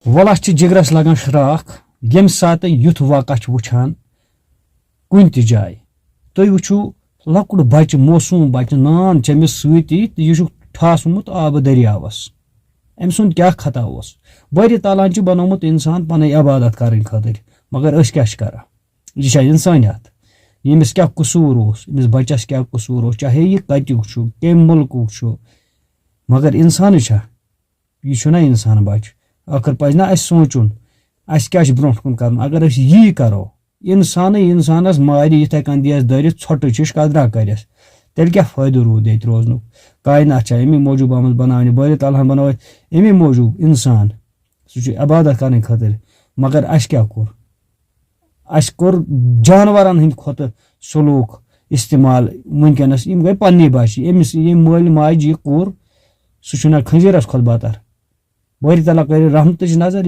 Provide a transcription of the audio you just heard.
ولس چھ جگرس لگان شراک یم سات یُتھ واقعہ چھ وچھان کن تہ جائے تُہۍ وٕچھِو لۄکُٹ بچہ موسوٗم بچہ نان چیٚمِس سۭتی تہٕ یہِ چھُکھ ٹھاسمُت آبہٕ دٔریاوس أمۍ سُنٛد کیٛاہ خطا اوس بٲری تعالیٰ چھُ بنومُت انسان پنٕنۍ عبادت کرٕنۍ خٲطرٕ مگر أسۍ کیٛاہ چھِ کران یہِ چھا انسٲنیت ییٚمِس کیٛاہ قصوٗر اوس أمِس بچس کیٛاہ قصوٗر اوس چاہے یہِ کتیُک چھُ کمہِ مُلکُک چھُ مگر انسانٕے چھا یہِ چھُنہ انسان بچہِ ٲخر پزِ نہ اسہِ سونٛچُن اسہِ کیٛاہ چھُ برونٛٹھ کُن کرُن اگر أسۍ یی کرو انسانٕے انسانس مارِ یِتھے کٔنۍ دِیس دٲرِتھ ژھۄٹہٕ چھِش قدرا کرٮ۪س تیٚلہِ کیٛاہ فٲیدٕ روٗد ییٚتہِ روزنُک کاینات چھا امی موٗجوٗب آمٕژ بناونہِ بٲری تعالیٰ ہن بنوو امی موٗجوٗب انسان سُہ چھُ عبادت کرنہٕ خٲطرٕ مگر اسہِ کیٛاہ کوٚر اسہِ کوٚر جانورن ہٕنٛدۍ کھۄتہٕ سلوٗک استعمال وٕنکیٚنس یِم گٔے پننی بچہِ أمِس ییٚمۍ مٲلۍ ماجہِ یہِ کوٚر سُہ چھُنہ خنزیٖرس کھۄتہٕ بدتر بٲری تعالیٰ کرِ رحمتٕچ نظر